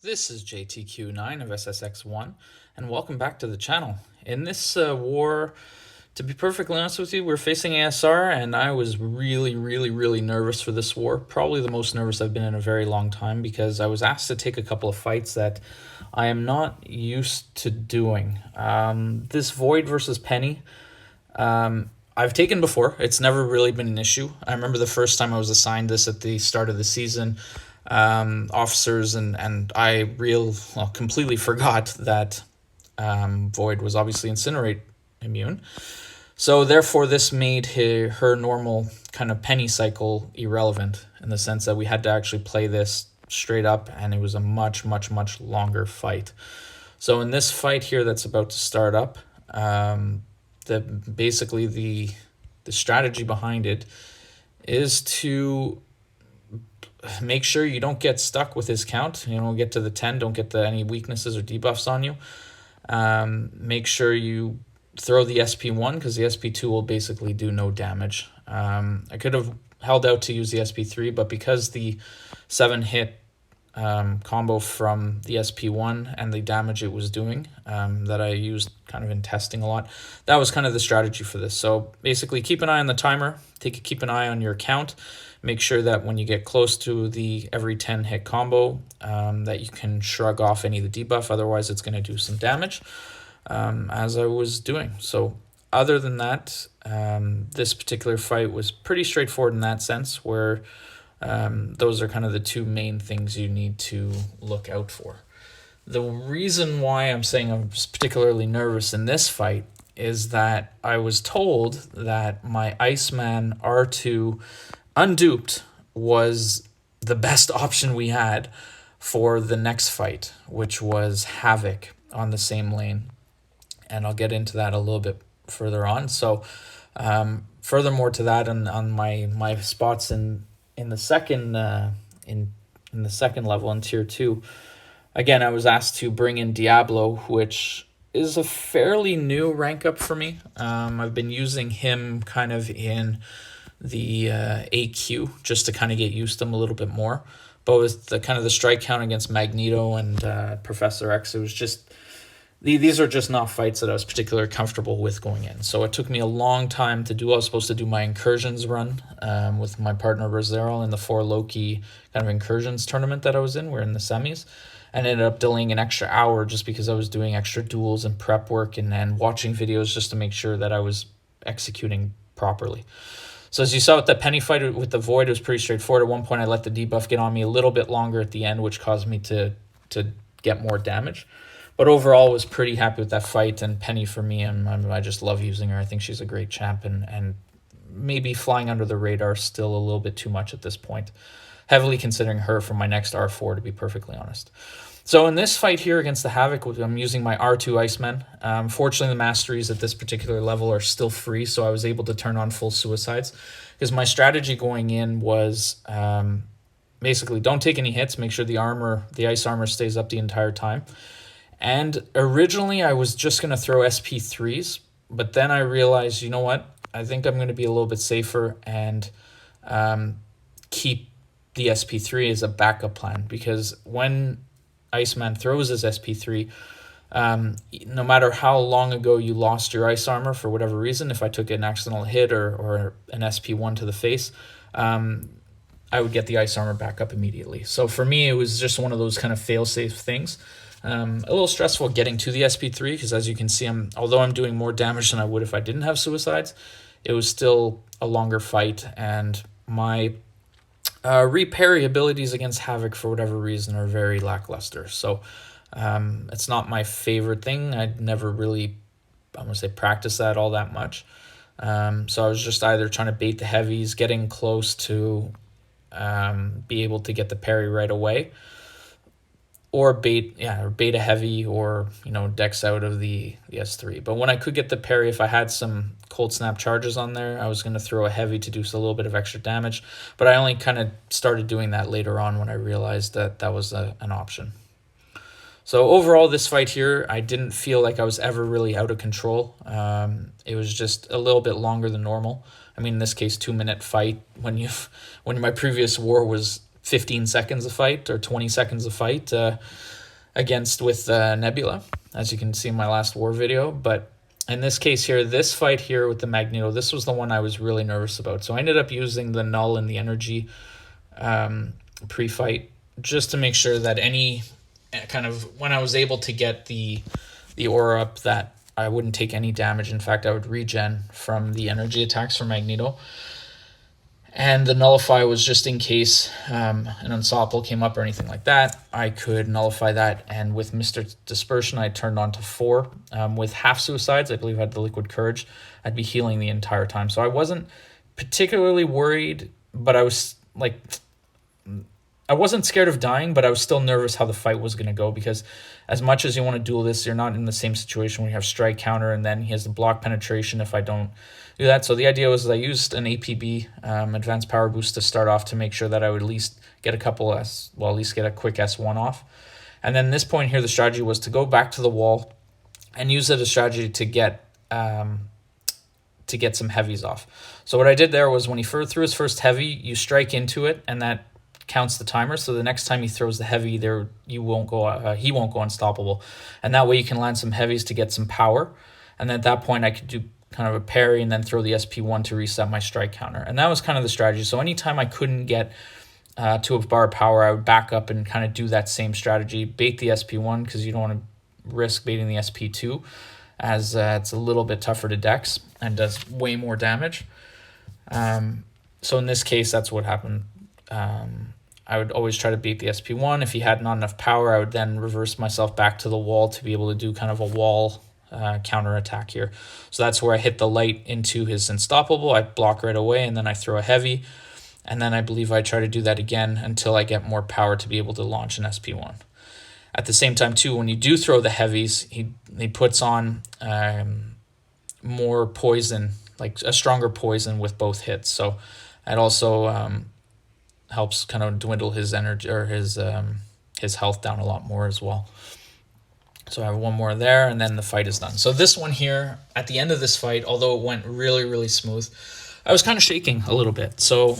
This is JTQ9 of SSX-1, and welcome back to the channel. In this war, to be perfectly honest with you, we're facing ASR, and I was really nervous for this war. Probably the most nervous I've been in a very long time, because I was asked to take a couple of fights that I am not used to doing. This Void versus Penny, I've taken before. It's never really been an issue. I remember the first time I was assigned this at the start of the season. Officers and I completely forgot that Void was obviously Incinerate immune. So therefore, this made her normal kind of Penny cycle irrelevant, in the sense that we had to actually play this straight up, and it was a much longer fight. So in this fight here that's about to start up, basically the strategy behind it is to make sure you don't get stuck with his count. You don't get to the 10, don't get any weaknesses or debuffs on you. Make sure you throw the SP1, because the SP2 will basically do no damage. I could have held out to use the SP3, but because the 7-hit combo from the SP1 and the damage it was doing, that I used kind of in testing a lot, that was kind of the strategy for this. So basically, keep an eye on the timer, keep an eye on your count, make sure that when you get close to the every 10-hit combo, that you can shrug off any of the debuff, otherwise it's going to do some damage, as I was doing. So other than that, this particular fight was pretty straightforward in that sense, where those are kind of the two main things you need to look out for. The reason why I'm saying I'm particularly nervous in this fight is that I was told that my Iceman R2 unduped was the best option we had for the next fight, which was Havoc on the same lane. And I'll get into that a little bit further on. So furthermore to that, on my spots in the second in the second level in tier 2, again, I was asked to bring in Diablo, which is a fairly new rank up for me. I've been using him kind of in the AQ just to kind of get used to him a little bit more. But with the kind of the strike count against Magneto and Professor X, it was just, these are just not fights that I was particularly comfortable with going in. So it took me a long time to do. I was supposed to do my incursions run with my partner Rosero in the 4 Loki kind of incursions tournament that I was in. We're in the semis, and ended up delaying an extra hour just because I was doing extra duels and prep work and watching videos just to make sure that I was executing properly. So as you saw with the Penny fight with the Void, it was pretty straightforward. At one point, I let the debuff get on me a little bit longer at the end, which caused me to get more damage. But overall, was pretty happy with that fight. And Penny, for me, I just love using her. I think she's a great champ, and maybe flying under the radar still a little bit too much at this point. Heavily considering her for my next R4, to be perfectly honest. So in this fight here against the Havoc, I'm using my R2 Iceman. Fortunately, the masteries at this particular level are still free, so I was able to turn on full suicides, because my strategy going in was basically don't take any hits, make sure the ice armor stays up the entire time. And originally, I was just going to throw SP3s, but then I realized, you know what? I think I'm going to be a little bit safer and keep the SP3 as a backup plan, because when Iceman throws his SP3, no matter how long ago you lost your ice armor for whatever reason, if I took an accidental hit or an SP1 to the face, I would get the ice armor back up immediately. So for me, it was just one of those kind of fail-safe things. A little stressful getting to the SP3, because as you can see, although I'm doing more damage than I would if I didn't have suicides, it was still a longer fight, and my reparry abilities against Havoc, for whatever reason, are very lackluster. So it's not my favorite thing. I'd never really, I'm going to say, practice that all that much. So I was just either trying to bait the heavies, getting close to be able to get the parry right away, or bait a heavy, or dex out of the S3. But when I could get the parry, if I had some cold snap charges on there, I was going to throw a heavy to do a little bit of extra damage. But I only kind of started doing that later on when I realized that that was an option. So overall, this fight here, I didn't feel like I was ever really out of control. It was just a little bit longer than normal. I mean, in this case, 2-minute fight when my previous war was 15 seconds a fight or 20 seconds a fight with Nebula, as you can see in my last war video. But in this case here, this fight here with the Magneto, this was the one I was really nervous about. So I ended up using the null and the energy pre-fight just to make sure that any kind of, when I was able to get the aura up, that I wouldn't take any damage. In fact, I would regen from the energy attacks from Magneto. And the nullify was just in case an unstoppable came up or anything like that, I could nullify that. And with Mr. Dispersion, I turned on to 4. With half suicides, I believe I had the liquid courage, I'd be healing the entire time. So I wasn't particularly worried, but I was like, I wasn't scared of dying, but I was still nervous how the fight was going to go, because as much as you want to duel this, you're not in the same situation when you have strike counter and then he has the block penetration if I don't do that. So the idea was I used an APB, advanced power boost, to start off to make sure that I would at least get a quick S1 off. And then this point here, the strategy was to go back to the wall and use it as a strategy to get some heavies off. So what I did there was when he threw his first heavy, you strike into it, and that counts the timer. So the next time he throws the heavy, he won't go unstoppable, and that way you can land some heavies to get some power. And then at that point, I could do kind of a parry and then throw the SP1 to reset my strike counter. And that was kind of the strategy. So anytime I couldn't get to a bar of power, I would back up and kind of do that same strategy, bait the SP1, because you don't want to risk baiting the SP2, as it's a little bit tougher to dex and does way more damage. So in this case, that's what happened. I would always try to beat the SP1. If he had not enough power, I would then reverse myself back to the wall to be able to do kind of a wall counter attack here. So that's where I hit the light into his unstoppable. I block right away, and then I throw a heavy. And then I believe I try to do that again until I get more power to be able to launch an SP1. At the same time, too, when you do throw the heavies, he puts on more poison, like a stronger poison with both hits. So it also helps kind of dwindle his energy or his health down a lot more as well. So I have one more there, and then the fight is done. So this one here, at the end of this fight, although it went really, really smooth, I was kind of shaking a little bit. So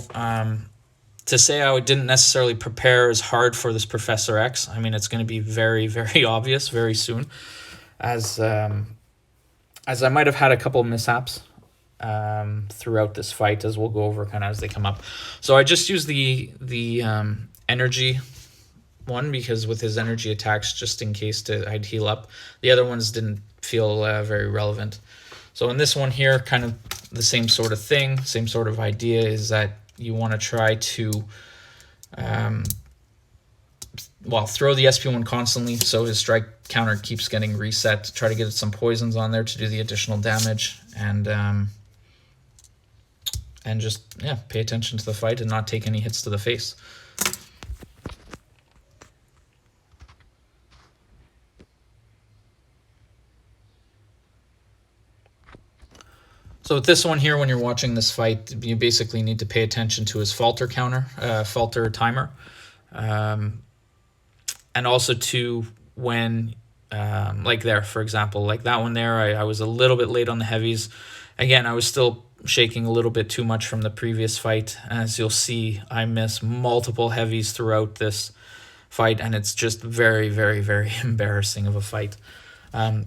to say I didn't necessarily prepare as hard for this Professor X, I mean, it's going to be very, very obvious very soon, as I might have had a couple of mishaps throughout this fight, as we'll go over kind of as they come up. So I just used the energy one, because with his energy attacks, just in case I'd heal up. The other ones didn't feel very relevant. So in this one here, kind of the same sort of thing, same sort of idea, is that you want to try to throw the SP1 constantly so his strike counter keeps getting reset. Try to get some poisons on there to do the additional damage, and just pay attention to the fight and not take any hits to the face. So with this one here, when you're watching this fight, you basically need to pay attention to his falter timer, and also to when, like there, for example, like that one there, I was a little bit late on the heavies. Again, I was still shaking a little bit too much from the previous fight. As you'll see, I miss multiple heavies throughout this fight, and it's just very, very, very embarrassing of a fight.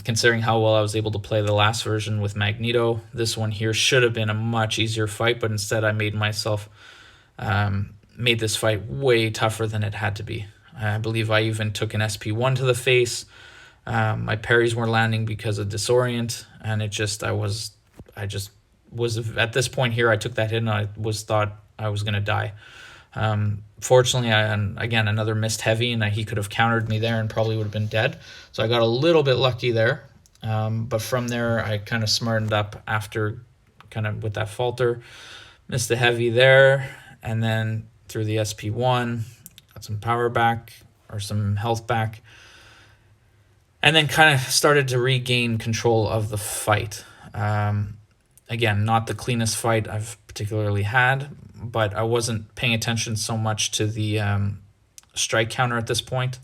Considering how well I was able to play the last version with Magneto, this one here should have been a much easier fight, but instead I made this fight way tougher than it had to be. I believe I even took an SP1 to the face. My parries weren't landing because of disorient, and I was at this point here, I took that hit and I thought I was going to die. Fortunately, again, another missed heavy, and he could have countered me there and probably would have been dead. So I got a little bit lucky there. But from there, I kind of smartened up after kind of with that falter. Missed the heavy there, and then through the SP1, got some power back, or some health back. And then kind of started to regain control of the fight. Again, not the cleanest fight I've particularly had, but I wasn't paying attention so much to the strike counter at this point.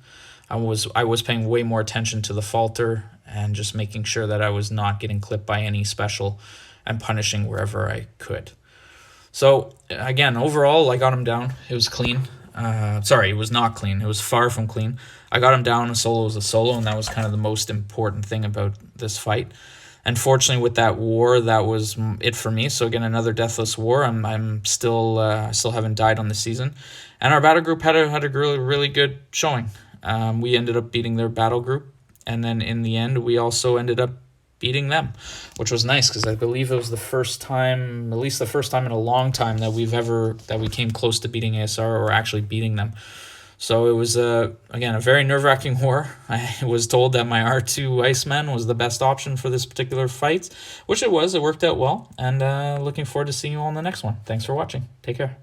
I was paying way more attention to the falter and just making sure that I was not getting clipped by any special and punishing wherever I could. So again, overall, I got him down. It was clean. Sorry, it was not clean. It was far from clean. I got him down. A solo was a solo, and that was kind of the most important thing about this fight. Unfortunately, with that war, that was it for me. So again, another deathless war. I'm still haven't died on the season, and our battle group had a really good showing. We ended up beating their battle group, and then in the end, we also ended up beating them, which was nice because I believe it was the first time, at least the first time in a long time, that we came close to beating ASR or actually beating them. So it was again a very nerve-wracking war. I was told that my R2 Iceman was the best option for this particular fight, which it was. It worked out well, and looking forward to seeing you all in the next one. Thanks for watching. Take care.